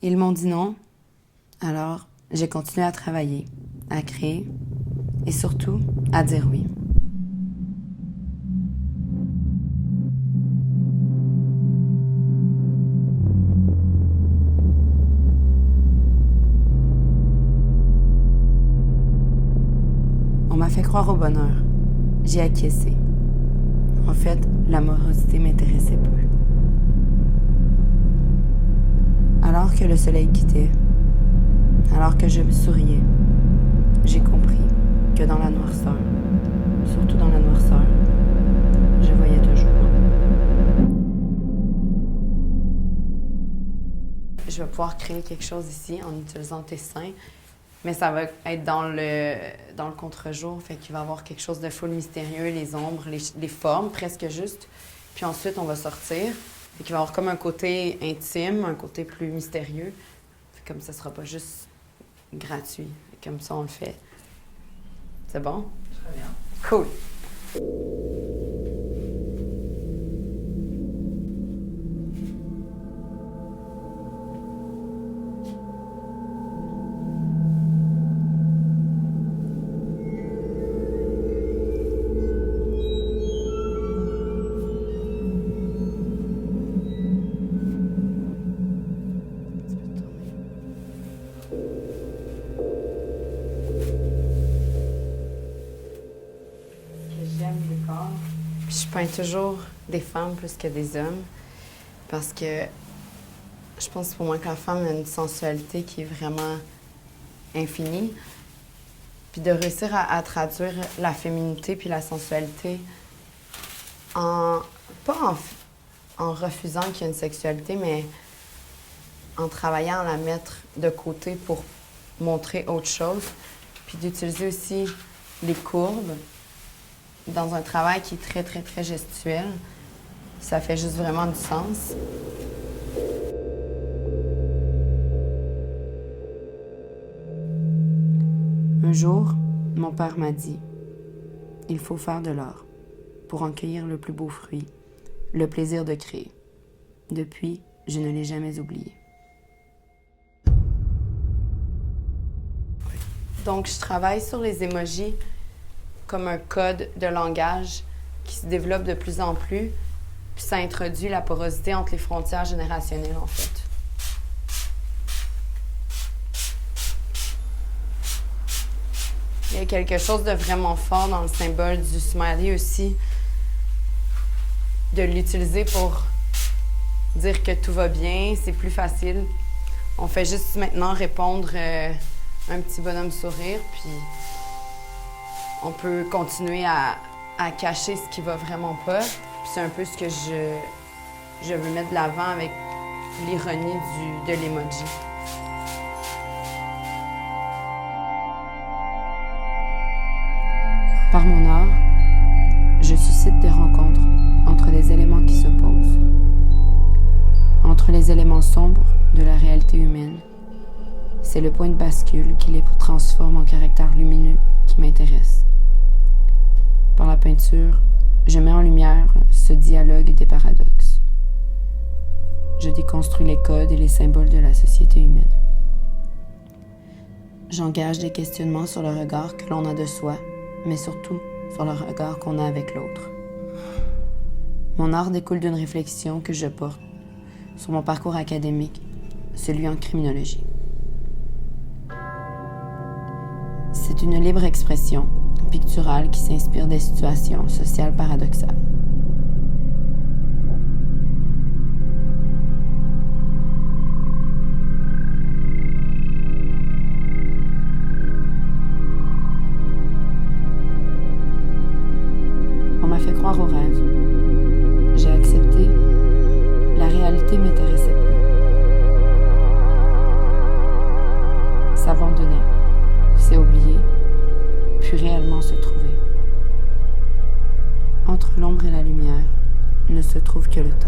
Ils m'ont dit non, alors j'ai continué à travailler, à créer et surtout à dire oui. On m'a fait croire au bonheur. J'ai acquiescé. En fait, l'amorosité m'intéressait peu. Alors que le soleil quittait, alors que je me souriais, j'ai compris que dans la noirceur, surtout dans la noirceur, je voyais toujours. Je vais pouvoir créer quelque chose ici en utilisant tes seins, mais ça va être dans le contre-jour, fait qu'il va y avoir quelque chose de full mystérieux, les ombres, les formes presque juste. Puis ensuite, on va sortir, fait qu'il va y avoir comme un côté intime, un côté plus mystérieux. Fait comme ça sera pas juste gratuit, fait comme ça on le fait. C'est bon? Très bien. Cool. Puis je peins toujours des femmes plus que des hommes parce que je pense pour moi que la femme a une sensualité qui est vraiment infinie. Puis de réussir à traduire la féminité puis la sensualité pas en refusant qu'il y ait une sexualité, mais en travaillant à la mettre de côté pour montrer autre chose. Puis d'utiliser aussi les courbes dans un travail qui est très, très, très gestuel. Ça fait juste vraiment du sens. Un jour, mon père m'a dit « Il faut faire de l'art pour en cueillir le plus beau fruit, le plaisir de créer. » Depuis, je ne l'ai jamais oublié. Donc, je travaille sur les émojis comme un code de langage qui se développe de plus en plus, puis ça introduit la porosité entre les frontières générationnelles, en fait. Il y a quelque chose de vraiment fort dans le symbole du smiley aussi, de l'utiliser pour dire que tout va bien, c'est plus facile. On fait juste maintenant répondre un petit bonhomme sourire, puis on peut continuer à cacher ce qui va vraiment pas. Puis c'est un peu ce que je veux mettre de l'avant avec l'ironie de l'emoji. Par mon art, je suscite des rencontres entre des éléments qui s'opposent, entre les éléments sombres de la réalité humaine. C'est le point de bascule qui les transforme en caractères lumineux qui m'intéresse. Par la peinture, je mets en lumière ce dialogue des paradoxes. Je déconstruis les codes et les symboles de la société humaine. J'engage des questionnements sur le regard que l'on a de soi, mais surtout sur le regard qu'on a avec l'autre. Mon art découle d'une réflexion que je porte sur mon parcours académique, celui en criminologie. C'est une libre expression picturale qui s'inspire des situations sociales paradoxales. On m'a fait croire au rêve. J'ai accepté. La réalité m'intéressait peu. S'abandonner, c'est oublier, puis réellement se trouver. Entre l'ombre et la lumière ne se trouve que le temps.